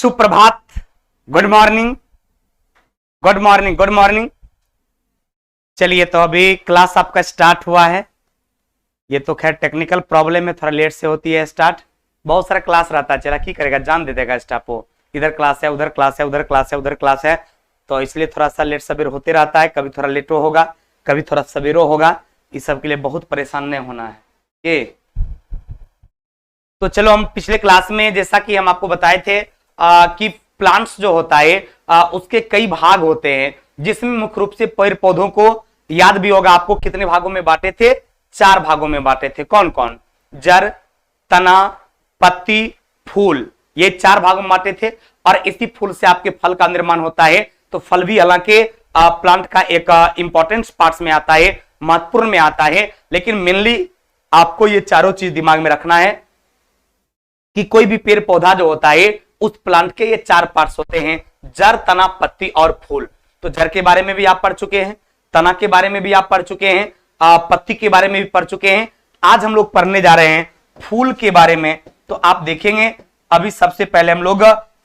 सुप्रभात, good morning, good morning, good morning. चलिए, तो अभी क्लास आपका स्टार्ट हुआ है। ये तो खैर टेक्निकल प्रॉब्लम है, थोड़ा लेट से होती है स्टार्ट। बहुत सारा क्लास रहता है, चला की करेगा, जान दे देगा स्टाफ को, इधर क्लास है, उधर क्लास है, उधर क्लास है, उधर क्लास है, तो इसलिए थोड़ा सा लेट सबेर होते रहता है। कभी थोड़ा लेटो होगा, कभी थोड़ा सवेरो होगा, इस सब के लिए बहुत परेशान नहीं होना है ये। तो चलो, हम पिछले क्लास में जैसा कि हम आपको बताए थे कि प्लांट्स जो होता है उसके कई भाग होते हैं, जिसमें मुख्य रूप से पेड़ पौधों को याद भी होगा आपको कितने भागों में बांटे थे, 4 भागों में बांटे थे। कौन कौन? जड़, तना, पत्ती, फूल, ये 4 भागों में बांटे थे। और इसी फूल से आपके फल का निर्माण होता है। तो फल भी हालांकि प्लांट का एक इंपॉर्टेंट पार्ट्स में आता है, महत्वपूर्ण में आता है, लेकिन मेनली आपको ये चारों चीज दिमाग में रखना है कि कोई भी पेड़ पौधा जो होता है उस प्लांट के ये 4 पार्ट्स होते हैं, जड़, तना, पत्ती और फूल। तो जड़ के बारे में भी आप पढ़ चुके हैं, तना के बारे में भी आप पढ़ चुके हैं, पत्ती के बारे में भी पढ़ चुके हैं। आज हम लोग पढ़ने जा रहे हैं फूल के बारे में। तो आप देखेंगे, अभी सबसे पहले हम लोग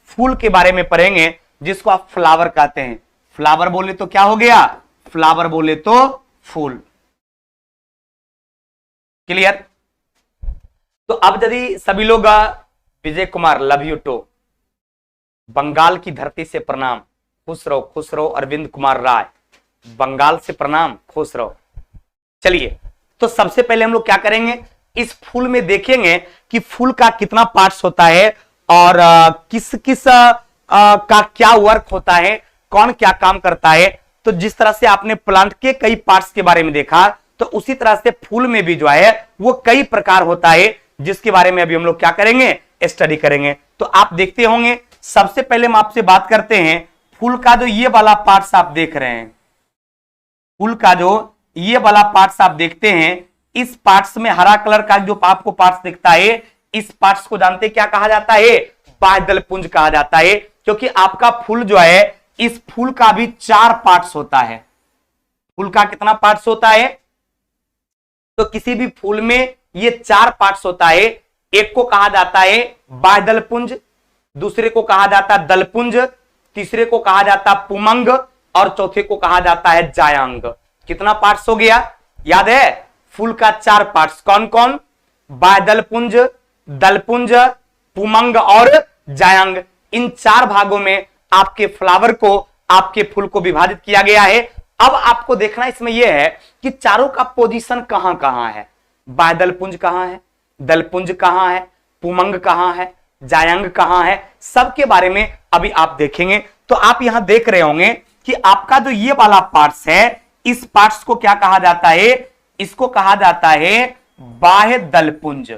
फूल के बारे में पढ़ेंगे, जिसको आप फ्लावर कहते हैं। फ्लावर बोले तो क्या हो गया? फ्लावर बोले तो फूल। क्लियर? तो अब यदि सभी लोग Vijay Kumar, love you too, Bengal की धरती से प्रणाम, खुश रहो अरविंद कुमार राय, बंगाल से प्रणाम, खुश रहो। चलिए, तो सबसे पहले हम लोग क्या करेंगे, इस फूल में देखेंगे कि फूल का कितना पार्ट्स होता है और किस किस का क्या वर्क होता है, कौन क्या काम करता है। तो जिस तरह से आपने प्लांट के कई पार्ट्स के बारे में देखा, तो उसी तरह से फूल में भी जो है वो कई प्रकार होता है, जिसके बारे में अभी हम लोग क्या करेंगे, स्टडी करेंगे। तो आप देखते होंगे, सबसे पहले हम आपसे बात करते हैं फूल का जो ये वाला पार्ट्स आप देख रहे हैं, फूल का जो ये वाला पार्ट्स आप देखते हैं, इस पार्ट्स में हरा कलर का जो आपको पार्ट्स दिखता है, इस पार्ट्स को जानते क्या कहा जाता है? बाह्यदल पुंज कहा जाता है। क्योंकि आपका फूल जो है, इस फूल का भी 4 पार्ट्स होता है। फूल का कितना पार्ट्स होता है? तो किसी भी फूल में ये 4 पार्ट्स होता है। एक को कहा जाता है बाह्यदल पुंज, दूसरे को कहा जाता है दलपुंज, तीसरे को कहा जाता है पुमंग और चौथे को कहा जाता है जायांग। कितना पार्ट्स हो गया? याद है? फूल का 4 पार्ट्स कौन कौन? बाह्यदल पुंज, दलपुंज, पुमंग और जायांग। इन 4 भागों में आपके फ्लावर को, आपके फूल को विभाजित किया गया है। अब आपको देखना इसमें यह है कि चारों का पोजीशन कहां कहां है। बाह्यदल पुंज कहां है, दलपुंज कहां है, पुमंग कहां है, जायांग कहां है, सबके बारे में अभी आप देखेंगे। तो आप यहां देख रहे होंगे कि आपका जो ये वाला पार्ट्स है, इस पार्ट्स को क्या कहा जाता है? इसको कहा जाता है बाह्य दलपुंज।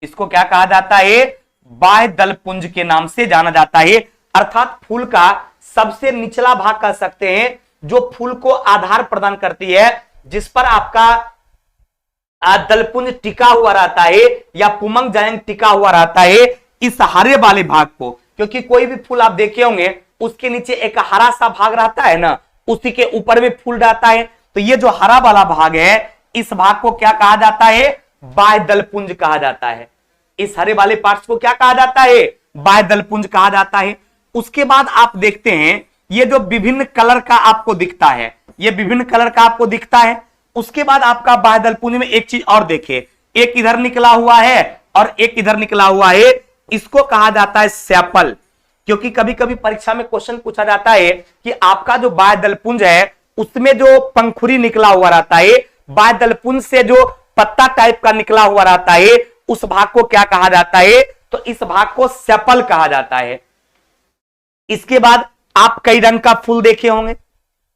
इसको क्या कहा जाता है? बाह्य दलपुंज के नाम से जाना जाता है। अर्थात फूल का सबसे निचला भाग कह सकते हैं, जो फूल को आधार प्रदान करती है, जिस पर आपका दलपुंज टिका हुआ रहता है या पुमंग जायांग टिका हुआ रहता है, इस हरे वाले भाग को। क्योंकि कोई भी फूल आप देखे होंगे, उसके नीचे एक हरा सा भाग रहता है ना, उसी के ऊपर में फूल रहता है। तो ये जो हरा वाला भाग है, इस भाग को क्या कहा जाता है? बाह्य दलपुंज कहा जाता है। इस हरे वाले पार्ट्स को क्या कहा जाता है? बाह्य दलपुंज कहा जाता है। उसके बाद आप देखते हैं, ये जो विभिन्न कलर का आपको दिखता है, ये विभिन्न कलर का आपको दिखता है। उसके बाद आपका बाह्य दलपुंज में एक चीज और देखिए, एक इधर निकला हुआ है और एक इधर निकला हुआ है। इसको कहा जाता है सेपल। क्योंकि कभी कभी परीक्षा में क्वेश्चन पूछा जाता है कि आपका जो बाह्य दलपुंज है, उसमें जो पंखुड़ी निकला हुआ रहता है, बाह्य दलपुंज से जो पत्ता टाइप का निकला हुआ रहता है, उस भाग को क्या कहा जाता है? तो इस भाग को सेपल कहा जाता है। इसके बाद आप कई रंग का फूल देखे होंगे।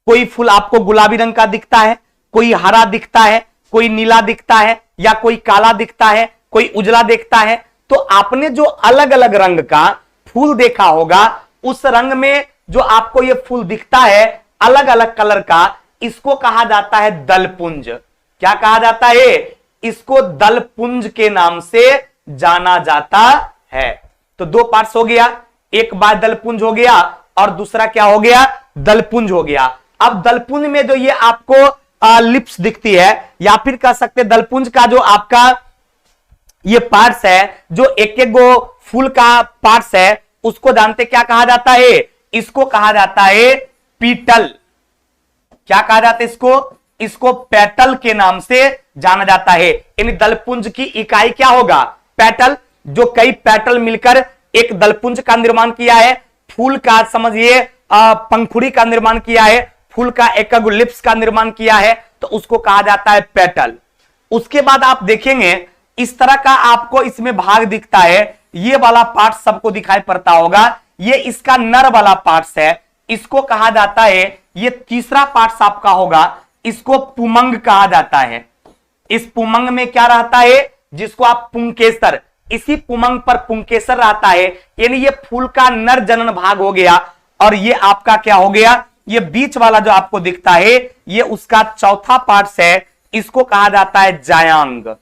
कोई फूल आपको गुलाबी रंग का दिखता है, कोई हरा दिखता है, कोई नीला दिखता है, या कोई काला दिखता है, कोई उजला दिखता है। तो आपने जो अलग अलग रंग का फूल देखा होगा, उस रंग में जो आपको ये फूल दिखता है अलग अलग कलर का, इसको कहा जाता है दलपुंज। क्या कहा जाता है? इसको दलपुंज के नाम से जाना जाता है। तो 2 पार्ट्स हो गया, एक बाह्य दलपुंज हो गया और दूसरा क्या हो गया? दलपुंज हो गया। अब दलपुंज में जो ये आपको लिप्स दिखती है, या फिर कह सकते हैं दलपुंज का जो आपका ये पार्ट्स है, जो एक एक गो फूल का पार्ट्स है, उसको जानते क्या कहा जाता है? इसको कहा जाता है पीटल। क्या कहा जाता है इसको पेटल के नाम से जाना जाता है। इन दलपुंज की इकाई क्या होगा? पेटल। जो कई पेटल मिलकर एक दलपुंज का निर्माण किया है। फूल का समझिए पंखुड़ी का निर्माण किया है, फूल का एकक लिप्स का निर्माण किया है, तो उसको कहा जाता है पेटल। उसके बाद आप देखेंगे इस तरह का आपको इसमें भाग दिखता है। ये वाला पार्ट सबको दिखाई पड़ता होगा, ये इसका नर वाला पार्ट है, इसको कहा जाता है। ये तीसरा पार्ट आपका होगा, इसको पुमंग कहा जाता है। इस पुमंग में क्या रहता है? जिसको आप पुंकेसर, इसी पुमंग पर पुंकेसर रहता है। यानी ये फूल का नर जनन भाग हो गया। और ये आपका क्या हो गया? ये बीच वाला जो आपको दिखता है ये उसका चौथा पार्ट है, इसको कहा जाता है जायांग।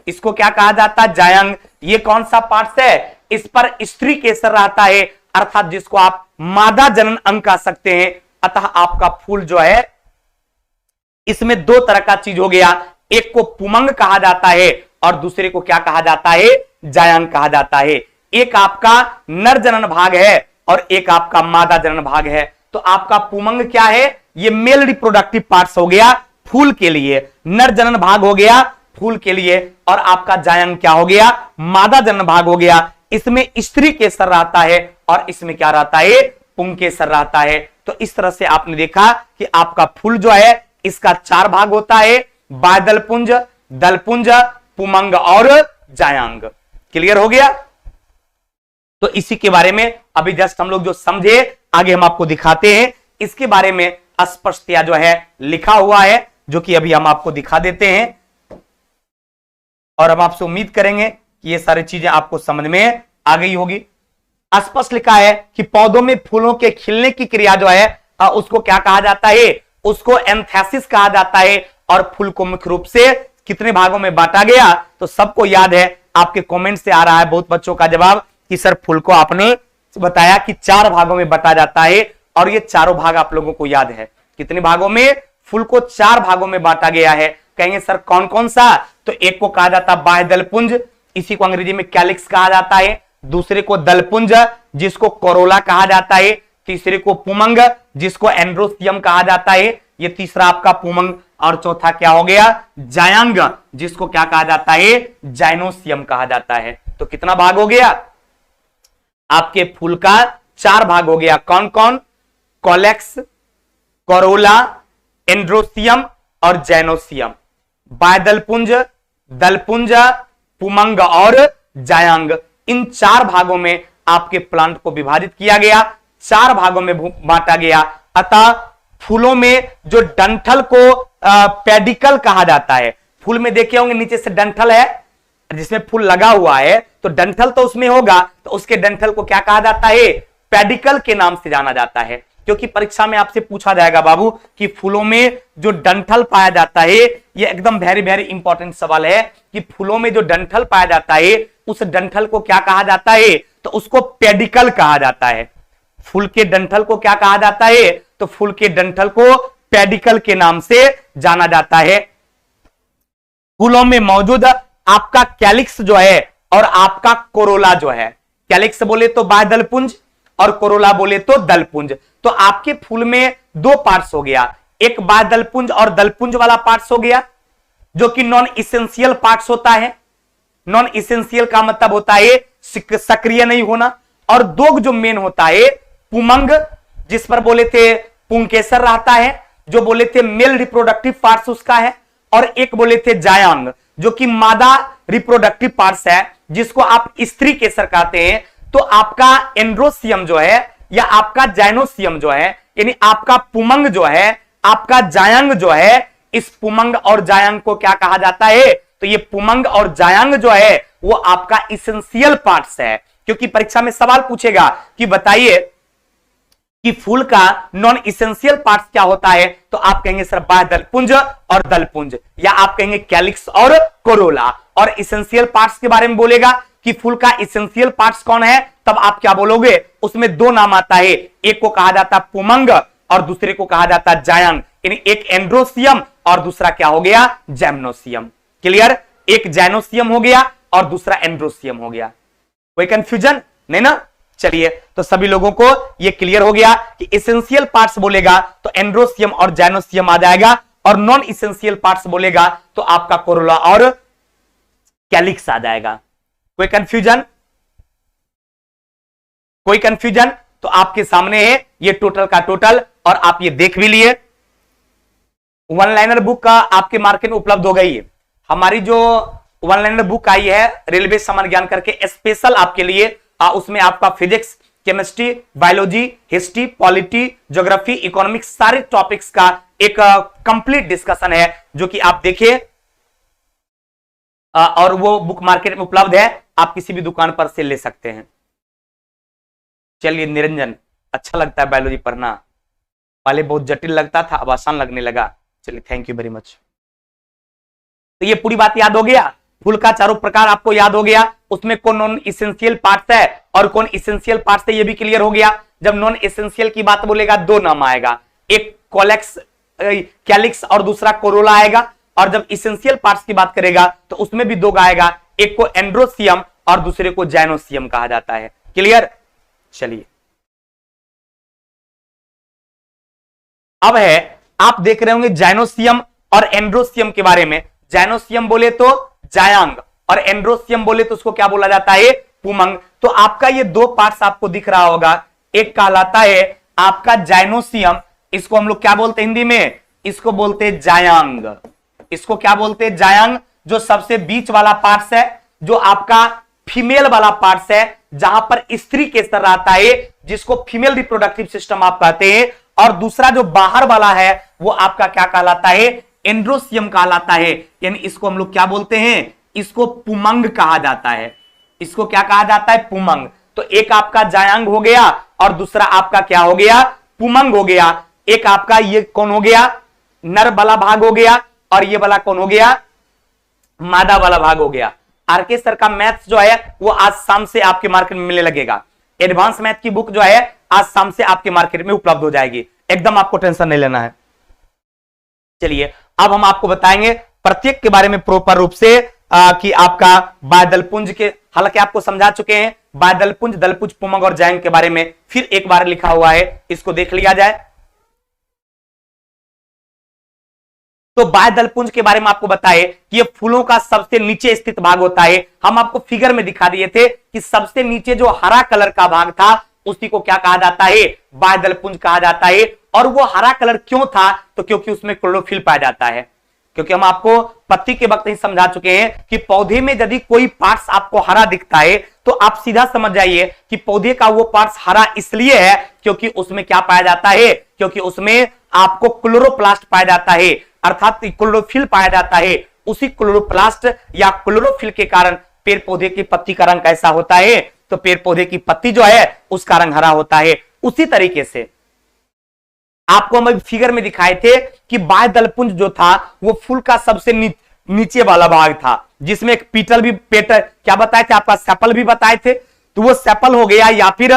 इसको क्या कहा जाता है? जायांग। ये कौन सा पार्ट है? इस पर स्त्री केसर रहता है, अर्थात जिसको आप मादा जनन अंग कह सकते हैं। अतः आपका फूल जो है इसमें दो तरह का चीज हो गया, एक को पुमंग कहा जाता है और दूसरे को क्या कहा जाता है? जायांग कहा जाता है। एक आपका नर जनन भाग है और एक आपका मादा जनन भाग है। तो आपका पुमंग क्या है? ये मेल रिप्रोडक्टिव पार्ट्स हो गया फूल के लिए, नर जनन भाग हो गया फूल के लिए, और आपका जायांग क्या हो गया? मादा जनन भाग हो गया। इसमें स्त्री केसर रहता है और इसमें क्या रहता है? पुंकेसर रहता है। तो इस तरह से आपने देखा कि आपका फूल जो है इसका चार भाग होता है, बादलपुंज, दलपुंज, पुमंग और जायांग। क्लियर हो गया? तो इसी के बारे में अभी जस्ट हम लोग जो समझे, आगे हम आपको दिखाते हैं। इसके बारे में स्पष्टतया जो है लिखा हुआ है, जो कि अभी हम आपको दिखा देते हैं और हम आपसे उम्मीद करेंगे कि ये सारी चीजें आपको समझ में आ गई होगी। स्पष्ट लिखा है कि पौधों में फूलों के खिलने की क्रिया जो है उसको क्या कहा जाता है? उसको एंथेसिस कहा जाता है। और फूल को मुख्य रूप से कितने भागों में बांटा गया? तो सबको याद है, आपके कमेंट से आ रहा है बहुत बच्चों का जवाब कि सर फूल को आपने बताया कि 4 भागों में बांटा जाता है, और ये चारों भाग आप लोगों को याद है। कितने भागों में? फूल को 4 भागों में बांटा गया है। कहेंगे सर कौन कौन सा? तो एक को कहा जाता है बाह्य दलपुंज, इसी को अंग्रेजी में कैलिक्स कहा जाता है। दूसरे को दलपुंज, जिसको कोरोला कहा जाता है। तीसरे को पुमंग, जिसको एंड्रोसियम कहा जाता है। ये तीसरा आपका पुमंग। और चौथा क्या हो गया? जायांग, जिसको क्या कहा जाता है? जाइनोसियम कहा जाता है। तो कितना भाग हो गया? आपके फूल का 4 भाग हो गया। कौन कौन? कॉलेक्स, कोरोला, एंड्रोसियम और जैनोसियम। बायदलपुंज, दलपुंज, पुमंग और जायांग, इन 4 भागों में आपके प्लांट को विभाजित किया गया, 4 भागों में बांटा गया। अतः फूलों में जो डंठल को पेडिकल कहा जाता है, फूल में देखे होंगे नीचे से डंठल है जिसमें फूल लगा हुआ है, तो डंठल तो उसमें होगा, तो उसके डंठल को क्या कहा जाता है? पेडिकल के नाम से जाना जाता है। क्योंकि परीक्षा में आपसे पूछा जाएगा बाबू कि फूलों में जो डंठल पाया जाता है, ये एकदम वेरी वेरी इंपॉर्टेंट सवाल है कि फूलों में जो डंठल पाया जाता है उस डंठल को क्या कहा जाता है? तो उसको पेडिकल कहा जाता है। फूल के डंठल को क्या कहा जाता है? तो फूल के डंठल को पेडिकल के नाम से जाना जाता है। फूलों में मौजूद आपका कैलिक्स जो है और आपका कोरोला जो है, कैलिक्स बोले तो बाह्यदलपुंज और कोरोला बोले तो दलपुंज। तो आपके फूल में 2 पार्ट्स हो गया, एक बाह्यदलपुंज और दलपुंज वाला पार्ट्स हो गया, जो कि नॉन इसेंशियल पार्ट्स होता है। नॉन इसेंशियल का मतलब होता है सक्रिय नहीं होना। और 2 जो मेन होता है, पुमंग जिस पर बोले थे पुंकेसर रहता है, जो बोले थे मेल रिप्रोडक्टिव पार्ट्स उसका है, और एक बोले थे जायांग जो कि मादा रिप्रोडक्टिव पार्ट्स है, जिसको आप स्त्री केसर कहते हैं। तो आपका एंड्रोसियम जो है या आपका जाइनोसियम जो है, यानी आपका पुमंग जो है, आपका जायांग जो है, इस पुमंग और जायांग को क्या कहा जाता है? तो ये पुमंग और जायांग जो है वो आपका इसेंशियल पार्ट्स है। क्योंकि परीक्षा में सवाल पूछेगा कि बताइए कि फूल का नॉन इसेंशियल पार्ट्स क्या होता है, तो आप कहेंगे सर बाह्यदलपुंज और दलपुंज, या आप कहेंगे कैलिक्स और कोरोला। और इसेंशियल पार्ट्स के बारे में बोलेगा कि फूल का इसेंशियल पार्ट्स कौन है, तब आप क्या बोलोगे? उसमें 2 नाम आता है, एक को कहा जाता है पुमंग और दूसरे को कहा जाता है जायांग। यानी एक एंड्रोसियम और दूसरा क्या हो गया? जैमनोसियम। क्लियर? एक जैनोसियम हो गया और दूसरा एंड्रोसियम हो गया। कोई कंफ्यूजन नहीं ना? चलिए, तो सभी लोगों को ये क्लियर हो गया कि इसेंशियल पार्ट्स बोलेगा तो एंड्रोसियम और जाइनोसियम आ जाएगा, और नॉन इसेंशियल पार्ट्स बोलेगा तो आपका कोरोला और कैलिक्स आ जाएगा। कोई कंफ्यूजन? कोई कंफ्यूजन? तो आपके सामने है ये टोटल का टोटल, और आप ये देख भी लिए। वन लाइनर बुक का आपके मार्केट में उपलब्ध हो गई है। हमारी जो वन लाइनर बुक आई है रेलवे सामान्य ज्ञान करके, स्पेशल आपके लिए, उसमें आपका physics, chemistry, biology, history, polity, geography, economics, सारे टॉपिक्स का एक कंप्लीट डिस्कशन है जो कि आप देखिए, और वो बुक मार्केट में उपलब्ध है, आप किसी भी दुकान पर से ले सकते हैं। चलिए निरंजन, अच्छा लगता है बायोलॉजी पढ़ना, पहले बहुत जटिल लगता था, अब आसान लगने लगा। चलिए थैंक यू वेरी मच। तो ये पूरी बात याद हो गया, फूल का चारों प्रकार आपको याद हो गया, उसमें कौन नॉन इसेंशियल पार्ट्स है और कौन इसेंशियल पार्ट्स है ये भी क्लियर हो गया। जब नॉन इसेंशियल की बात बोलेगा दो नाम आएगा, एक कोलेक्स कैलिक्स और दूसरा कोरोला आएगा, और जब इसेंशियल पार्ट्स की बात करेगा तो उसमें भी दो आएगा, एक को एंड्रोसियम और दूसरे को जाइनोसियम कहा जाता है। क्लियर? चलिए अब है, आप देख रहे होंगे जाइनोसियम और एंड्रोसियम के बारे में। जाइनोसियम बोले तो जायांग और एंड्रोसियम बोले तो उसको क्या बोला जाता है? पुमंग। तो आपका ये दो पार्ट्स आपको दिख रहा होगा, एक कहलाता है आपका जाइनोसियम, इसको हम लोग क्या बोलते हैं हिंदी में? इसको बोलते हैं जायांग। इसको क्या बोलते हैं? जायांग। जो सबसे बीच वाला पार्ट्स है, जो आपका फीमेल वाला पार्ट्स है, जहां पर स्त्री के स्तर आता है, जिसको फीमेल रिप्रोडक्टिव सिस्टम आप कहते हैं, और दूसरा जो बाहर वाला है वो आपका क्या कहलाता है? एंड्रोसियम कहलाता है। यानी इसको हम लोग क्या बोलते हैं? इसको पुमंग कहा जाता है। इसको क्या कहा जाता है? पुमंग। तो एक आपका जायांग हो गया और दूसरा आपका क्या हो गया? पुमंग हो गया। एक आपका ये कौन हो गया? नर वाला भाग हो गया, और ये वाला कौन हो गया? मादा वाला भाग हो गया। आरके सर का मैथ्स जो है वो आज शाम से आपके मार्केट में मिलने लगेगा। एडवांस मैथ की बुक जो है आज शाम से आपके मार्केट में उपलब्ध हो जाएगी, एकदम आपको टेंशन नहीं लेना है। चलिए अब हम आपको बताएंगे प्रत्येक के बारे में प्रॉपर रूप से, कि आपका बायदलपुंज के, हालांकि आपको समझा चुके हैं बायदलपुंज, दलपुंज, पुमंग और जायांग के बारे में, फिर एक बार लिखा हुआ है, इसको देख लिया जाए। तो बायदलपुंज के बारे में आपको बताए कि ये फूलों का सबसे नीचे स्थित भाग होता है। हम आपको फिगर में दिखा दिए थे कि सबसे नीचे जो हरा कलर का भाग था उसी को क्या कहा जाता है? बायदलपुंज कहा जाता है। और वो हरा कलर क्यों था? तो क्योंकि उसमें क्लोरोफिल पाया जाता है। क्योंकि हम आपको पत्ती के वक्त ही समझा चुके हैं कि पौधे में यदि कोई पार्ट्स आपको हरा दिखता है तो आप सीधा समझ जाइए कि पौधे का वो पार्ट्स हरा इसलिए है क्योंकि उसमें क्या पाया जाता है? क्योंकि उसमें आपको क्लोरोप्लास्ट पाया जाता है, अर्थात क्लोरोफिल पाया जाता है। उसी क्लोरोप्लास्ट या क्लोरोफिल के कारण पेड़ पौधे की पत्ती का रंग कैसा होता है? तो पेड़ पौधे की पत्ती जो है उसका रंग हरा होता है। उसी तरीके से आपको हम फिगर में दिखाए थे कि बायदलपुंज जो था वो फूल का सबसे नीचे वाला भाग था, जिसमें एक पीटल भी, पेटल क्या बताए थे आपका? सेपल भी बताए थे। तो वो सेपल हो गया, या फिर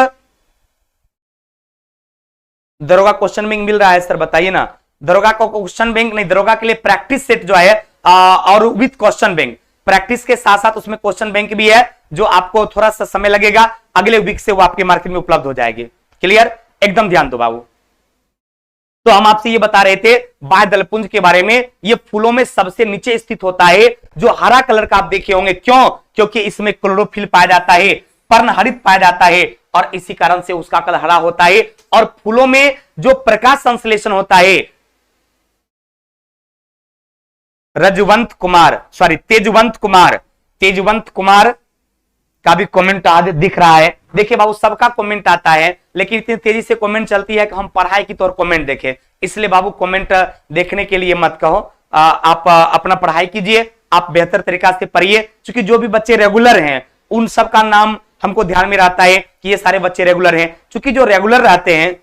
दरोगा क्वेश्चन बैंक मिल रहा है सर, बताइए ना। दरोगा को क्वेश्चन बैंक नहीं, दरोगा के लिए प्रैक्टिस सेट जो है और विथ क्वेश्चन बैंक, प्रैक्टिस के साथ साथ उसमें क्वेश्चन बैंक भी है, जो आपको थोड़ा सा समय लगेगा, अगले वीक से वो आपके मार्केट में उपलब्ध हो जाएगी। क्लियर? एकदम ध्यान दो बाबू। तो हम आपसे ये बता रहे थे बायदलपुंज के बारे में, ये फूलों में सबसे नीचे स्थित होता है, जो हरा कलर का आप देखे होंगे। क्यों? क्योंकि इसमें क्लोरोफिल पाया जाता है, पर्णहरित पाया जाता है, और इसी कारण से उसका कलर हरा होता है। और फूलों में जो प्रकाश संश्लेषण होता है, तेजवंत कुमार का भी कमेंट दिख रहा है। देखिए बाबू, सबका कमेंट आता है, लेकिन इतनी तेजी से कमेंट चलती है कि हम पढ़ाई की तौर कमेंट देखें। इसलिए बाबू कमेंट देखने के लिए मत कहो, आप अपना पढ़ाई कीजिए, आप बेहतर तरीका से पढ़िए। क्योंकि जो भी बच्चे रेगुलर हैं उन सब का नाम हमको ध्यान में रहता है कि ये सारे बच्चे रेगुलर हैं। क्योंकि जो रेगुलर रहते हैं,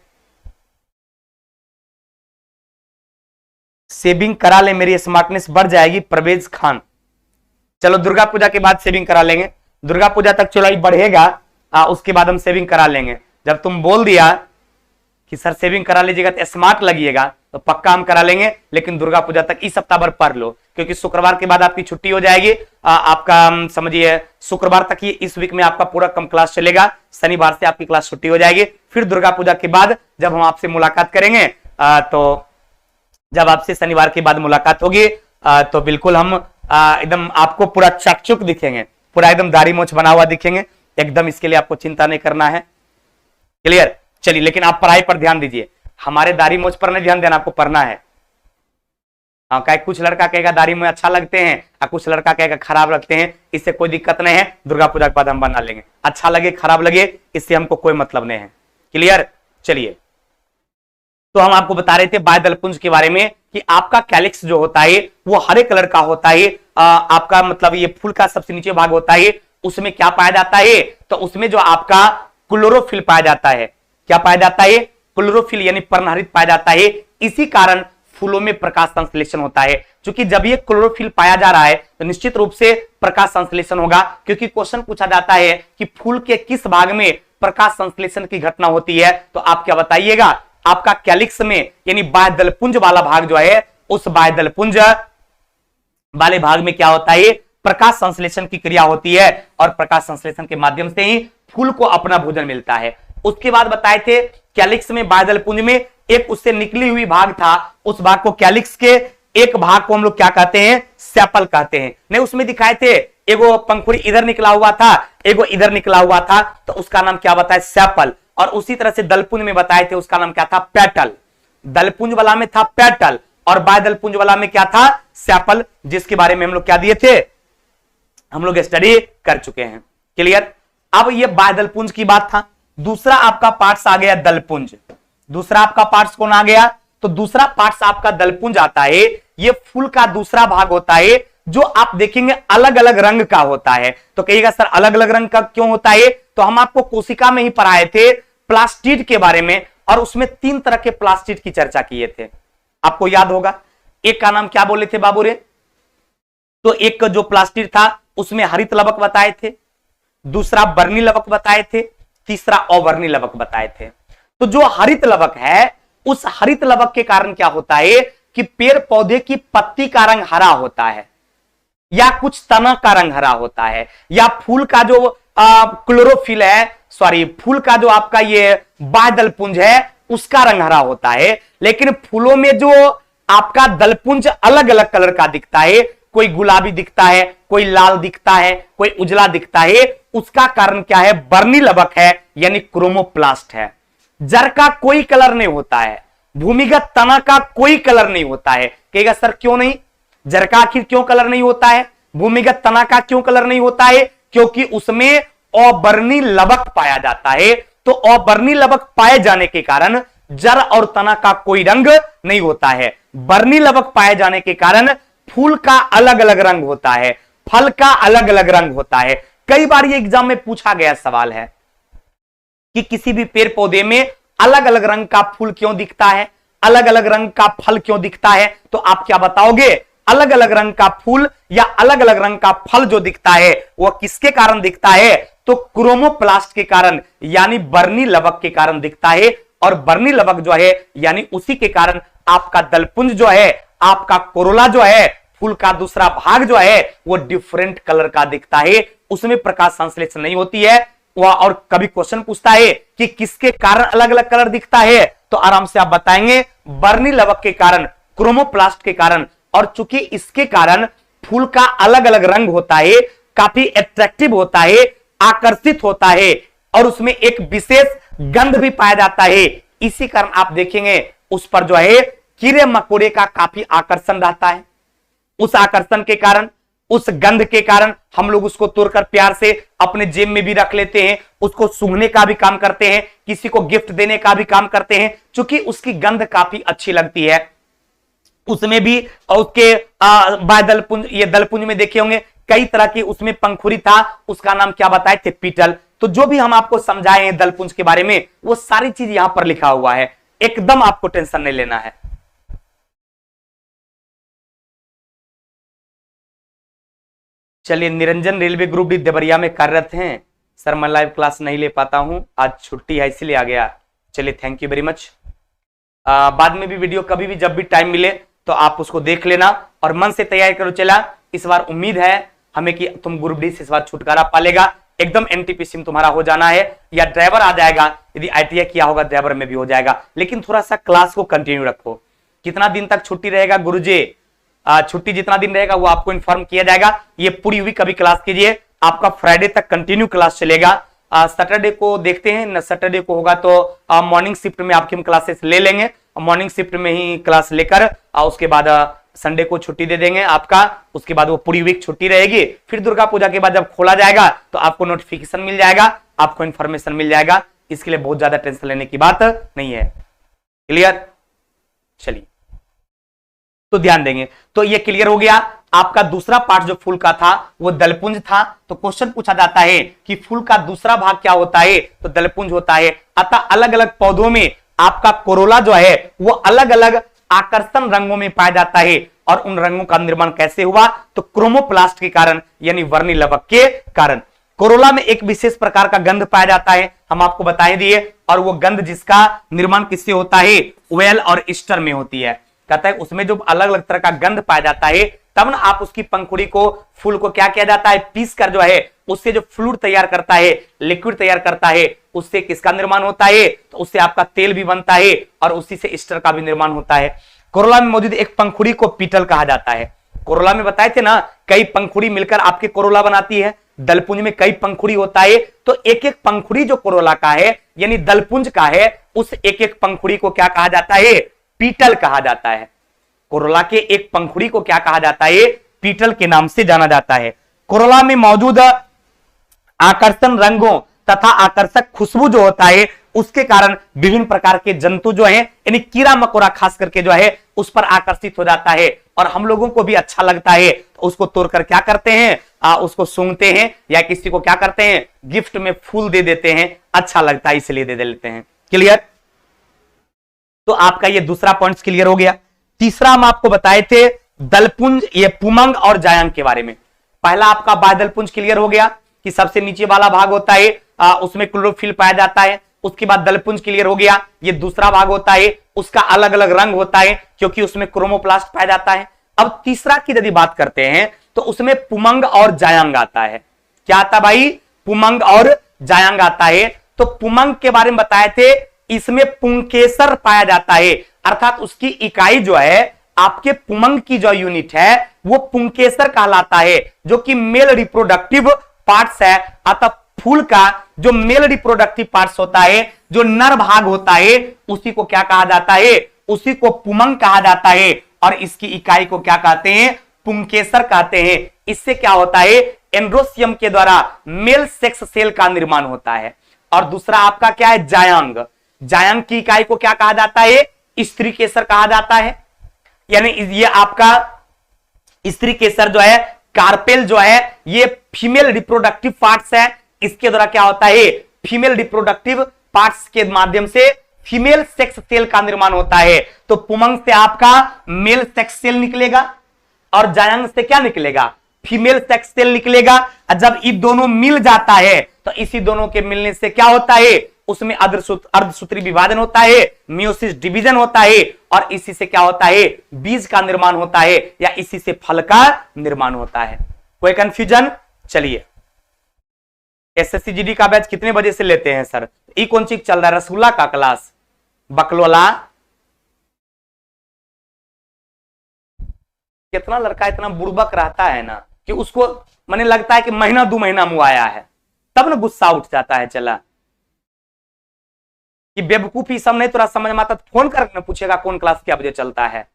सेविंग करा ले, मेरी स्मार्टनेस बढ़ जाएगी। परवेज खान, चलो दुर्गा पूजा के बाद सेविंग करा लेंगे, दुर्गा पूजा तक चौड़ाई बढ़ेगा, उसके बाद हम सेविंग करा लेंगे। जब तुम बोल दिया कि सर सेविंग करा लीजिएगा तो स्मार्ट लगिएगा, तो पक्का हम करा लेंगे। लेकिन दुर्गा पूजा तक इस सप्ताह भर पढ़ लो, क्योंकि शुक्रवार के बाद आपकी छुट्टी हो जाएगी। आपका समझिए शुक्रवार तक ही इस वीक में आपका पूरा कम क्लास चलेगा, शनिवार से आपकी क्लास छुट्टी हो जाएगी। फिर दुर्गा पूजा के बाद जब हम आपसे मुलाकात करेंगे तो जब आपसे शनिवार के बाद मुलाकात होगी तो बिल्कुल हम एकदम आपको पूरा चकचुक दिखेंगे, पूरा एकदम दाढ़ी मूंछ बना हुआ दिखेंगे एकदम। इसके लिए आपको चिंता नहीं करना है, क्लियर। चलिए, लेकिन आप पढ़ाई पर ध्यान दीजिए, हमारे दाढ़ी मूंछ पर नहीं ध्यान देना, आपको पढ़ना है। कुछ लड़का कहेगा दाढ़ी मूंछ अच्छा लगते हैं और कुछ लड़का कहेगा खराब लगते हैं, इससे कोई दिक्कत नहीं है, दुर्गा पूजा के बाद हम बना लेंगे। अच्छा लगे खराब लगे इससे हमको कोई मतलब नहीं है, क्लियर। चलिए, तो हम आपको बता रहे थे बाह्यदलपुंज के बारे में कि आपका कैलिक्स जो होता है वो हरे कलर का होता है। आपका मतलब ये फूल का सबसे नीचे भाग होता है, उसमें क्या पाया जाता है, तो उसमें जो आपका क्लोरोफिल पाया जाता है। क्या पाया जाता है? क्लोरोफिल यानी पर्णहरित पाया जाता है। इसी कारण फूलों में प्रकाश संश्लेषण होता है। क्योंकि जब ये क्लोरोफिल पाया जा रहा है तो निश्चित रूप से प्रकाश संश्लेषण होगा, क्योंकि क्वेश्चन पूछा जाता है कि फूल के किस भाग में प्रकाश संश्लेषण की घटना होती है। तो आप क्या बताइएगा? आपका कैलिक्स में यानी बाह्यदलपुंज वाला भाग जो है, उस बाह्यदलपुंज वाले भाग में क्या होता है? प्रकाश संश्लेषण की क्रिया होती है और प्रकाश संश्लेषण के माध्यम से ही फूल को अपना भोजन मिलता है। उसके बाद बताए थे कैलिक्स में बाह्यदलपुंज में एक उससे निकली हुई भाग था, उस भाग को कैलिक्स के एक भाग को हम लोग क्या कहते हैं? सेपल कहते हैं। नहीं, उसमें दिखाए थे एगो पंखुड़ी इधर निकला हुआ था, एगो इधर निकला हुआ था, तो उसका नाम क्या बताए? सेपल। और उसी तरह से दलपुंज में बताए थे उसका नाम क्या था? पेटल। दलपुंज वाला में था पेटल और बाह्यदलपुंज वाला में क्या था? सेपल, जिसके बारे में हम लोग क्या दिए थे? हम लोग स्टडी कर चुके हैं, क्लियर। अब ये बाह्यदलपुंज की बात था। दूसरा आपका पार्ट्स आ गया दलपुंज। दूसरा आपका पार्ट्स कौन आ गया? तो दूसरा पार्ट्स आपका दलपुंज आता है। ये फूल का दूसरा भाग होता है जो आप देखेंगे अलग अलग रंग का होता है। तो कहिएगा सर अलग अलग रंग का क्यों होता है? तो हम आपको कोशिका में ही पढ़ाए थे प्लास्टिड के बारे में, और उसमें 3 तरह के प्लास्टिड की चर्चा किए थे, आपको याद होगा। एक का नाम क्या बोले थे बाबू रे? तो एक जो प्लास्टिड था उसमें हरित लवक बताए थे, दूसरा बर्नी लवक बताए थे, तीसरा अवर्णी लवक बताए थे। तो जो हरित लवक है, उस हरित लवक के कारण क्या होता है कि पेड़ पौधे की पत्ती का रंग हरा होता है, या कुछ तना का रंग हरा होता है, या फूल का जो क्लोरोफिल है, सॉरी फूल का जो आपका ये बाह्यदलपुंज है उसका रंग हरा होता है। लेकिन फूलों में जो आपका दलपुंज अलग अलग कलर का दिखता है, कोई गुलाबी दिखता है, कोई लाल दिखता है, कोई उजला दिखता है, उसका कारण क्या है? बर्नी लवक है, यानी क्रोमोप्लास्ट है। जड़ का कोई कलर नहीं होता है, भूमिगत तना का कोई कलर नहीं होता है। कहेगा सर क्यों नहीं? जड़ का आखिर क्यों कलर नहीं होता है? भूमिगत तना का क्यों कलर नहीं होता है? क्योंकि उसमें अवर्णी लवक पाया जाता है। तो अवर्णी लवक पाए जाने के कारण जड़ और तना का कोई रंग नहीं होता है। वर्णी लवक पाए जाने के कारण फूल का अलग अलग रंग होता है, फल का अलग अलग रंग होता है। कई बार ये एग्जाम में पूछा गया सवाल है कि किसी भी पेड़ पौधे में अलग अलग रंग का फूल क्यों दिखता है, अलग अलग रंग का फल क्यों दिखता है? तो आप क्या बताओगे? अलग अलग रंग का फूल या अलग अलग रंग का फल जो दिखता है वो किसके कारण दिखता है? तो क्रोमोप्लास्ट के कारण, यानी बर्नी लवक के कारण दिखता है। और बर्नी लवक जो है यानी उसी के कारण आपका दलपुंज जो है, आपका कोरोला जो है, फूल का दूसरा भाग जो है वो डिफरेंट कलर का दिखता है, उसमें प्रकाश संश्लेषण नहीं होती है। वह और कभी क्वेश्चन पूछता है कि किसके कारण अलग अलग कलर दिखता है, तो आराम से आप बताएंगे बर्नी लवक के कारण, क्रोमोप्लास्ट के कारण। और चूंकि इसके कारण फूल का अलग अलग रंग होता है, काफी अट्रैक्टिव होता है, आकर्षित होता है, और उसमें एक विशेष गंध भी पाया जाता है। इसी कारण आप देखेंगे उस पर जो है कीड़े मकोड़े का काफी आकर्षण रहता है। उस आकर्षण के कारण, उस गंध के कारण हम लोग उसको तोड़कर प्यार से अपने जेब में भी रख लेते हैं, उसको सूंघने का भी काम करते हैं, किसी को गिफ्ट देने का भी काम करते हैं, क्योंकि उसकी गंध काफी अच्छी लगती है। उसमें भी उसके बाह्यदलपुंज, ये दलपुंज में देखे होंगे कई तरह की उसमें पंखुड़ी था, उसका नाम क्या बताए थे? पीटल। तो जो भी हम आपको समझाए हैं दलपुंज के बारे में वो सारी चीज यहां पर लिखा हुआ है, एकदम आपको टेंशन नहीं लेना है। चलिए, Niranjan railway group D Deoria में कार्यरत हैं। सर मैं लाइव क्लास नहीं ले पाता हूं, आज छुट्टी है इसलिए आ गया। चलिए थैंक यू वेरी मच। बाद में भी वीडियो कभी भी जब भी टाइम मिले तो आप उसको देख लेना और मन से तैयारी करो। चला इस बार उम्मीद है हमें कि तुम ग्रुप डी से इस बार छुटकारा पा लेगा, एकदम एनटीपीसी में तुम्हारा हो जाना है, या ड्राइवर आ जाएगा, यदि आईटीआई किया होगा ड्राइवर में भी हो जाएगा। लेकिन थोड़ा सा क्लास को कंटिन्यू रखो। कितना दिन तक छुट्टी रहेगा गुरुजी? छुट्टी जितना दिन रहेगा वो आपको इन्फॉर्म किया जाएगा। ये पूरी वीक कभी क्लास कीजिए, आपका फ्राइडे तक कंटिन्यू क्लास चलेगा। सैटरडे को देखते हैं न, सैटरडे को होगा तो मॉर्निंग शिफ्ट में आपकी हम क्लासेस ले लेंगे, मॉर्निंग शिफ्ट में ही क्लास लेकर उसके बाद संडे को छुट्टी दे देंगे आपका। उसके बाद वो पूरी वीक छुट्टी रहेगी। फिर दुर्गा पूजा के बाद जब खोला जाएगा तो आपको नोटिफिकेशन मिल जाएगा, आपको इन्फॉर्मेशन मिल जाएगा। इसके लिए बहुत ज्यादा टेंशन लेने की बात नहीं है। क्लियर? चलिए तो ध्यान देंगे। तो ये क्लियर हो गया। आपका दूसरा पार्ट जो फूल का था वो दलपुंज था। तो क्वेश्चन पूछा जाता है कि फूल का दूसरा भाग क्या होता है? तो दलपुंज होता है। अतः अलग अलग पौधों में आपका कोरोला जो है वो अलग अलग आकर्षण रंगों में पाया जाता है। और उन रंगों का निर्माण कैसे हुआ? तो क्रोमोप्लास्ट के कारण, यानी वर्णी लवक के कारण। कोरोला में एक विशेष प्रकार का गंध पाया जाता है, हम आपको बताए दिए। और वो गंध जिसका निर्माण किससे होता है? वेल और ईस्टर में होती है। कहता है उसमें जो अलग अलग तरह का गंध पाया जाता है, तब ना आप उसकी पंखुड़ी को, फूल को क्या किया जाता है? पीस कर जो है उससे जो फ्लूइड तैयार करता है, लिक्विड तैयार करता है, उससे किसका निर्माण होता है? तो उससे आपका तेल भी बनता है और उसी से ईस्टर का भी निर्माण होता है। कोरोला में मौजूद एक पंखुड़ी को पीटल कहा जाता है। कोरोला में बताए थे ना, कई पंखुड़ी मिलकर आपके कोरोला बनाती है। दलपुंज में कई पंखुड़ी होता है, तो एक एक पंखुड़ी जो कोरोला का है यानी दलपुंज का है, उस एक एक पंखुड़ी को क्या कहा जाता है? पीटल कहा जाता है। कोरोला के एक पंखुड़ी को क्या कहा जाता है? पीटल के नाम से जाना जाता है। कोरोला में मौजूद आकर्षण रंगों तथा आकर्षक खुशबू जो होता है उसके कारण विभिन्न प्रकार के जंतु जो हैं, यानी कीड़ा मकोड़ा खास करके जो है उस पर आकर्षित हो जाता है। और हम लोगों को भी अच्छा लगता है, तो उसको तोड़कर क्या करते हैं? उसको सूंघते हैं, या किसी को क्या करते हैं? गिफ्ट में फूल दे देते हैं, अच्छा लगता है इसलिए दे लेते हैं। क्लियर? तो आपका ये दूसरा पॉइंट क्लियर हो गया। तीसरा हम आपको बताए थे दलपुंज, ये पुमंग और जायंग के बारे में। पहला आपका बादलपुंज क्लियर हो गया कि सबसे नीचे वाला भाग होता है, उसमें क्लोरोफिल पाया जाता है। उसके बाद दलपुंज क्लियर हो गया, ये दूसरा भाग होता है, उसका अलग अलग रंग होता है क्योंकि उसमें क्रोमोप्लास्ट पाया जाता है। अब तीसरा की यदि बात करते हैं तो उसमें पुमंग और जायंग आता है। क्या आता भाई? पुमंग और जायंग आता है। तो पुमंग के बारे में बताए थे, इसमें पुंकेसर पाया जाता है, अर्थात उसकी इकाई जो है, आपके पुमंग की जो यूनिट है वो पुंकेसर कहलाता है, जो कि मेल रिप्रोडक्टिव पार्ट्स है। अतः फूल का जो मेल रिप्रोडक्टिव पार्ट्स होता है, जो नर भाग होता है, उसी को क्या कहा जाता है? उसी को पुमंग कहा जाता है। और इसकी इकाई को क्या कहते हैं? पुंकेसर कहते हैं। इससे क्या होता है? एंड्रोसियम के द्वारा मेल सेक्स सेल का निर्माण होता है। और दूसरा आपका क्या है? जायंग। जायंग की इकाई को क्या कहा जाता है? स्त्री केसर कहा जाता है। यानी ये आपका स्त्री केसर जो है, कार्पेल जो है, ये फीमेल रिप्रोडक्टिव पार्ट्स है। इसके द्वारा क्या होता है? फीमेल रिप्रोडक्टिव पार्ट्स के माध्यम से फीमेल सेक्स सेल का निर्माण होता है। तो पुमंग से आपका मेल सेक्स सेल निकलेगा और जायंग से क्या निकलेगा? फीमेल सेक्स सेल निकलेगा। जब ये दोनों मिल जाता है तो इसी दोनों के मिलने से क्या होता है? उसमें अर्धसूत्री विभाजन होता है, मियोसिस डिवीजन होता है, और इसी से क्या होता है? बीज का निर्माण होता है, या इसी से फल का निर्माण होता है। कोई कंफ्यूजन? चलिए, एसएससी जीडी का बैच कितने बजे से लेते हैं सर? ये कौन चीज चल रहा है? रसगुल्ला का क्लास, बकलोला? कितना लड़का इतना बुड़बक रहता है ना कि उसको मैंने लगता है कि महीना 2 महीना मुआया है, तब ना गुस्सा उठ जाता है। चला कि बेवकूफी सब नहीं तो समझ में आता, फोन करके पूछेगा कौन क्लास क्या बजे चलता है,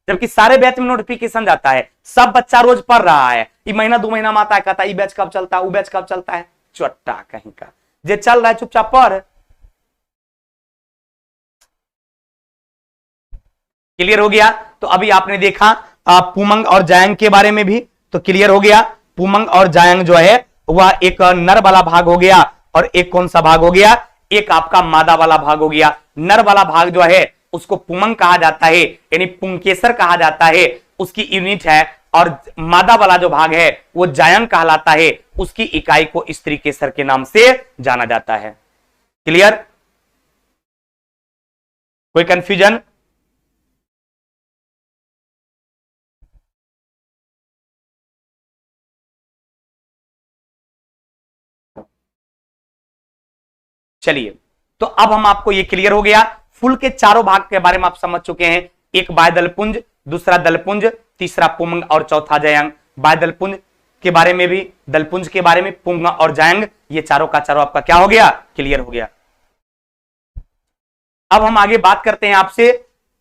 जबकि सारे बैच में नोटिफिकेशन जाता है, सब बच्चा रोज पढ़ रहा है। ये महीना 2 महीना में आता है, कहता है ये बैच कब चलता है, वो बैच कब चलता है। चट्टा कहीं का, जे चल रहा है चुपचाप पढ़। क्लियर हो गया? तो अभी आपने देखा पुमंग और जायंग के बारे में भी, तो क्लियर हो गया। पुमंग और जायंग जो है वह एक नर वाला भाग हो गया, और एक कौन सा भाग हो गया? एक आपका मादा वाला भाग हो गया। नर वाला भाग जो है उसको पुमंग कहा जाता है, यानी पुंकेसर कहा जाता है, उसकी यूनिट है। और मादा वाला जो भाग है वो जायंग कहलाता है, उसकी इकाई को स्त्री केसर के नाम से जाना जाता है। क्लियर? कोई कंफ्यूजन? चलिए, तो अब हम आपको ये क्लियर हो गया, फूल के चारों भाग के बारे में आप समझ चुके हैं। एक बाह्यदलपुंज, दूसरा दलपुंज, तीसरा पुंग और चौथा जायंग। बाह्यदलपुंज के बारे में भी, दलपुंज के बारे में, पुंग और जायंग, ये चारों का चारों आपका क्या हो गया, क्लियर हो गया। अब हम आगे बात करते हैं आपसे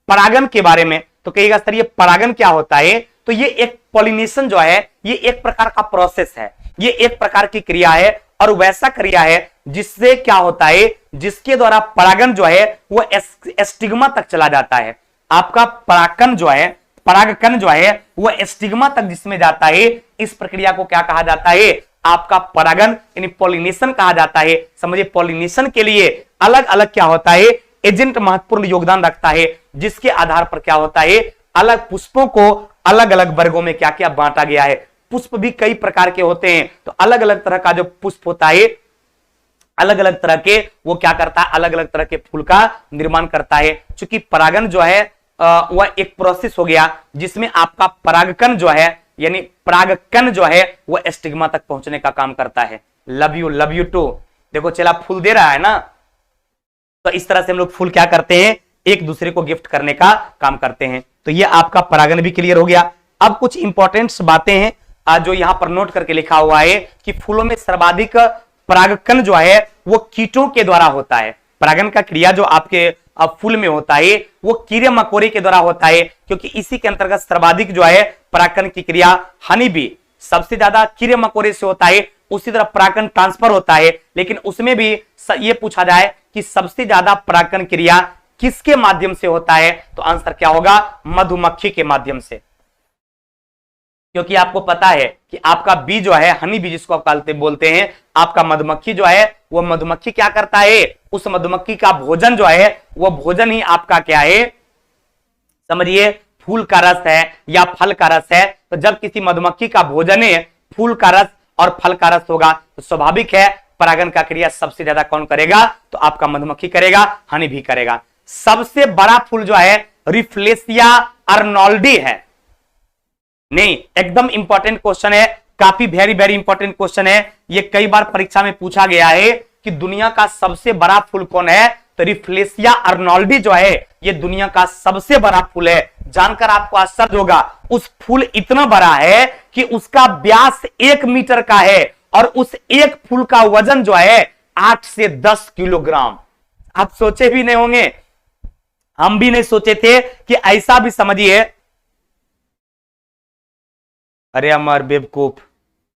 परागन के बारे में। तो कहिएगा सर ये परागन क्या होता है? तो ये एक पॉलिनेशन जो है, ये एक प्रकार का प्रोसेस है, ये एक प्रकार की क्रिया है, और वैसा क्रिया है जिससे क्या होता है, जिसके द्वारा परागन जो है वो एस्टिग्मा तक चला जाता है। आपका परागकण जो है, परागकण जो है वो एस्टिग्मा तक जिसमें जाता है, इस प्रक्रिया को क्या कहा जाता है? आपका परागन यानी पॉलिनेशन कहा जाता है। समझिए, पॉलिनेशन के लिए अलग अलग क्या होता है, एजेंट महत्वपूर्ण योगदान रखता है, जिसके आधार पर क्या होता है, अलग पुष्पों को अलग अलग वर्गों में क्या क्या बांटा गया है। पुष्प भी कई प्रकार के होते हैं, तो अलग अलग तरह का जो पुष्प होता है, अलग अलग तरह के वो क्या करता है, अलग अलग तरह के फूल का निर्माण करता है। क्योंकि परागन जो है वह एक प्रोसेस हो गया जिसमें आपका परागकण जो है, यानी परागकण जो है वो एस्टिग्मा तक पहुंचने का काम करता है। Love you too. देखो चला फूल दे रहा है ना, तो इस तरह से हम लोग फूल क्या करते हैं, एक दूसरे को गिफ्ट करने का काम करते हैं। तो ये आपका परागन भी क्लियर हो गया। अब कुछ इंपॉर्टेंट बातें हैं जो यहां पर नोट करके लिखा हुआ है कि फूलों में सर्वाधिक परागकण जो है वो कीटों के द्वारा होता है। परागन का क्रिया जो आपके फूल में होता है वो कीड़े मकोड़े के द्वारा होता है, क्योंकि इसी के अंतर्गत सर्वाधिक जो है परागकण की क्रिया हनी बी, सबसे ज्यादा कीड़े मकोड़े से होता है। उसी तरह परागकण ट्रांसफर होता है, लेकिन उसमें भी ये पूछा जाए कि सबसे ज्यादा परागकण क्रिया किसके माध्यम से होता है, तो आंसर क्या होगा, मधुमक्खी के माध्यम से। क्योंकि आपको पता है कि आपका बी जो है, हनी बी जिसको आप बोलते हैं, आपका मधुमक्खी जो है वो मधुमक्खी क्या करता है, उस मधुमक्खी का भोजन जो है वो भोजन ही आपका क्या है, समझिए फूल का रस है या फल का रस है। तो जब किसी मधुमक्खी का भोजन है फूल का रस और फल का रस होगा, तो स्वाभाविक है परागन का क्रिया सबसे ज्यादा कौन करेगा, तो आपका मधुमक्खी करेगा, हनी भी करेगा। सबसे बड़ा फूल जो है रिफ्लेसिया अर्नोल्डी है। नहीं, एकदम इंपॉर्टेंट क्वेश्चन है, काफी वेरी वेरी इंपॉर्टेंट क्वेश्चन है। ये कई बार परीक्षा में पूछा गया है कि दुनिया का सबसे बड़ा फूल कौन है, तो रिफ्लेसिया अर्नोल्डी जो है ये दुनिया का सबसे बड़ा फूल है। जानकर आपको आश्चर्य होगा, उस फूल इतना बड़ा है कि उसका व्यास 1 मीटर का है, और उस एक फूल का वजन जो है 8 से 10 किलोग्राम। आप सोचे भी नहीं होंगे, हम भी नहीं सोचे थे कि ऐसा भी, समझिए। अरे अमर बेवकूफ,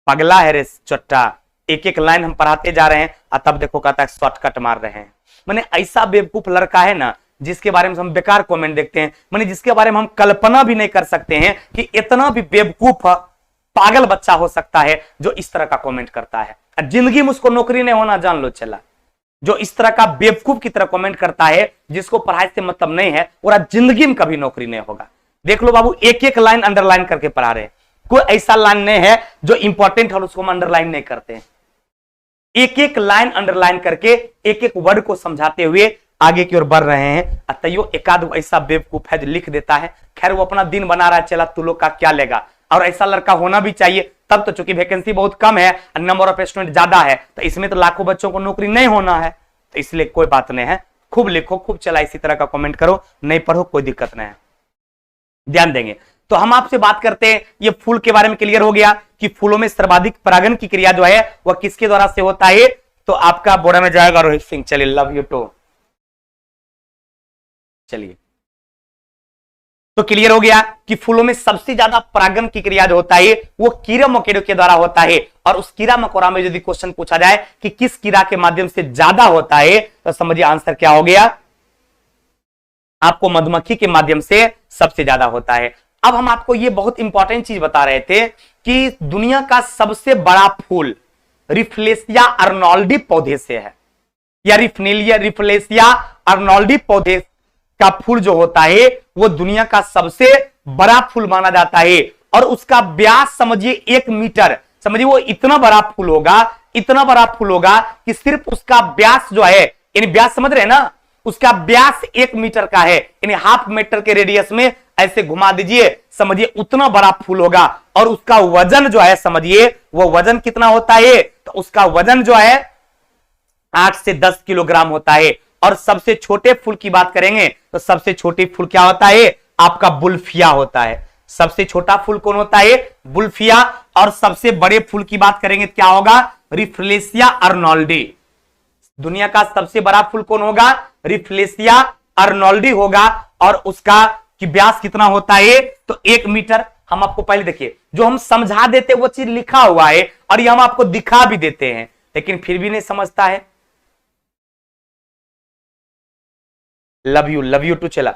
पगला है रे चट्टा, एक एक लाइन हम पढ़ाते जा रहे हैं और तब देखो कहता है शॉर्टकट मार रहे हैं। मैंने ऐसा बेवकूफ लड़का है ना, जिसके बारे में हम बेकार कमेंट देखते हैं, मैंने जिसके बारे में हम कल्पना भी नहीं कर सकते हैं कि इतना भी बेवकूफ पागल बच्चा हो सकता है जो इस तरह का कमेंट करता है। जिंदगी में उसको नौकरी नहीं होना जान लो चला, जो इस तरह का बेवकूफ की तरह कमेंट करता है, जिसको पढ़ाई से मतलब नहीं है, और जिंदगी में कभी नौकरी नहीं होगा। देख लो बाबू, एक एक लाइन अंडरलाइन करके पढ़ा रहे हैं। कोई ऐसा लाइन नहीं है जो इंपॉर्टेंट है उसको हम अंडरलाइन नहीं करते हैं। एक एक लाइन अंडरलाइन करके एक एक वर्ड को समझाते हुए आगे की ओर बढ़ रहे हैं। अतयो एकाध ऐसा बेवकूफ है जो लिख देता है, खैर वो अपना दिन बना रहा है, चला तू लोग का क्या लेगा। और ऐसा लड़का होना भी चाहिए, तब तो चूंकि वैकेंसी बहुत कम है, नंबर ऑफ स्टूडेंट ज्यादा है, तो इसमें तो लाखों बच्चों को नौकरी नहीं होना है, तो इसलिए कोई बात नहीं है। खूब लिखो, खूब चला, इसी तरह का कमेंट करो, नहीं पढ़ो कोई दिक्कत नहीं है, ध्यान देंगे। तो हम आपसे बात करते हैं, ये फूल के बारे में क्लियर हो गया कि फूलों में सर्वाधिक परागन की क्रिया जो है वह किसके द्वारा से होता है, तो आपका बोर्ड में जाएगा रोहित सिंह। चलिए, लव यू टू। चलिए, तो क्लियर हो गया कि फूलों में सबसे ज्यादा परागन की क्रिया जो होता है वो कीड़ा मकोड़ों के द्वारा होता है। और उस कीड़ा मकोड़ा में यदि क्वेश्चन पूछा जाए कि किस कीड़ा के माध्यम से ज्यादा होता है, तो समझिए आंसर क्या हो गया, आपको मधुमक्खी के माध्यम से सबसे ज्यादा होता है। अब हम आपको ये बहुत इंपॉर्टेंट चीज बता रहे थे कि दुनिया का सबसे बड़ा फूल रिफ्लेसिया अर्नोल्डी पौधे से है, या रिफ्लेसिया अर्नोल्डी पौधे का फूल जो होता है वो दुनिया का सबसे बड़ा फूल माना जाता है। और उसका व्यास समझिए 1 मीटर, समझिए वो इतना बड़ा फूल होगा, इतना बड़ा फूल होगा कि सिर्फ उसका व्यास जो है, यानी व्यास समझ रहे हैं ना, उसका व्यास 1 मीटर का है, यानी हाफ मीटर के रेडियस में ऐसे घुमा दीजिए, समझिए उतना बड़ा फूल होगा। और उसका वजन जो है, समझिए वो वजन कितना होता है, तो उसका वजन जो है 8 से 10 किलोग्राम होता है। और सबसे छोटे फूल की बात करेंगे तो सबसे छोटी फूल क्या होता है? आपका बुल्फिया होता है। सबसे छोटा फूल कौन होता है? बुल्फिया। और सबसे बड़े फूल की बात करेंगे तो क्या होगा? रिफ्लेशिया अर्नोल्डी। दुनिया का सबसे बड़ा फूल कौन होगा? रिफ्लेशिया अर्नोल्डी होगा। और उसका कि व्यास कितना होता है? तो 1 मीटर। हम आपको पहले देखिए, जो हम समझा देते वो चीज लिखा हुआ है और ये हम आपको दिखा भी देते हैं, लेकिन फिर भी नहीं समझता है। लव यू टू चला,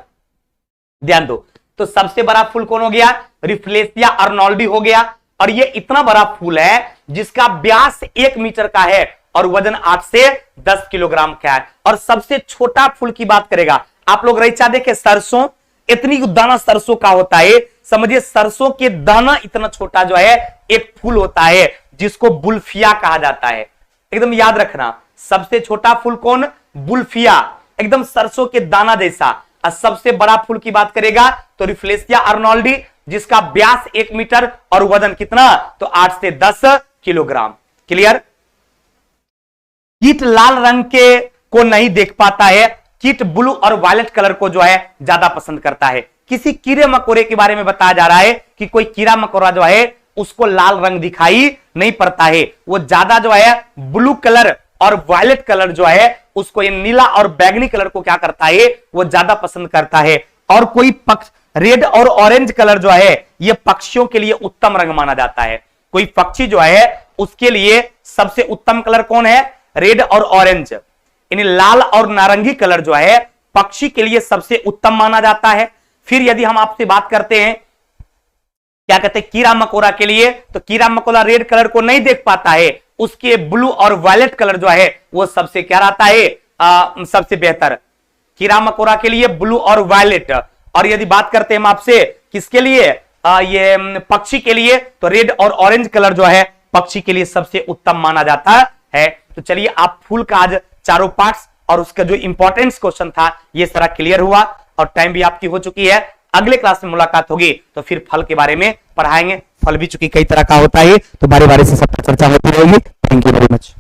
ध्यान दो। तो सबसे बड़ा फूल कौन हो गया? रिफ्लेशिया अर्नोल्डी हो गया। और ये इतना बड़ा फूल है जिसका व्यास 1 मीटर का है और वजन 8 से 10 किलोग्राम का है। और सबसे छोटा फूल की बात करेगा, आप लोग रईचा देखे सरसों, इतनी दाना सरसों का होता है। समझिए सरसों के दाना इतना छोटा जो है एक फूल होता है जिसको बुल्फिया कहा जाता है। एकदम याद रखना, सबसे छोटा फूल कौन? बुल्फिया, एकदम सरसों के दाना जैसा। और सबसे बड़ा फूल की बात करेगा तो रिफ्लेशिया अर्नोल्डी, जिसका व्यास 1 मीटर और वजन कितना? तो 8 से 10 किलोग्राम। क्लियर? कीट लाल रंग के को नहीं देख पाता है, कीट ब्लू और वायलेट कलर को जो है ज्यादा पसंद करता है। किसी कीड़े मकोड़े के बारे में बताया जा रहा है कि कोई कीड़ा मकोड़ा जो है उसको लाल रंग दिखाई नहीं पड़ता है, वो ज्यादा जो है ब्लू कलर और वायलेट कलर जो है उसको, ये नीला और बैगनी कलर को क्या करता है? वो ज्यादा पसंद करता है। और कोई पक्ष रेड और ऑरेंज कलर जो है ये पक्षियों के लिए उत्तम रंग माना जाता है। कोई पक्षी जो है उसके लिए सबसे उत्तम कलर कौन है? रेड और ऑरेंज। यानी लाल और नारंगी कलर जो है पक्षी के लिए सबसे उत्तम माना जाता है। फिर यदि हम आपसे बात करते हैं क्या कहते हैं कीड़ा मकोड़ा के लिए, तो कीड़ा मकोड़ा रेड कलर को नहीं देख पाता है, उसके ब्लू और वायलेट कलर जो है वो सबसे क्या रहता है? सबसे बेहतर। कीड़ा मकोड़ा के लिए ब्लू और वायलेट। और यदि बात करते हैं हम आपसे किसके लिए? ये पक्षी के लिए, तो रेड और ऑरेंज कलर जो है पक्षी के लिए सबसे उत्तम माना जाता है। तो चलिए, आप फूल का आज चारों पार्ट्स और उसका जो इंपॉर्टेंस क्वेश्चन था ये सारा क्लियर हुआ और टाइम भी आपकी हो चुकी है। अगले क्लास में मुलाकात होगी तो फिर फल के बारे में पढ़ाएंगे। फल भी चूंकि कई तरह का होता है तो बारी बारी से सबकी चर्चा होती रहेगी। Thank you very much.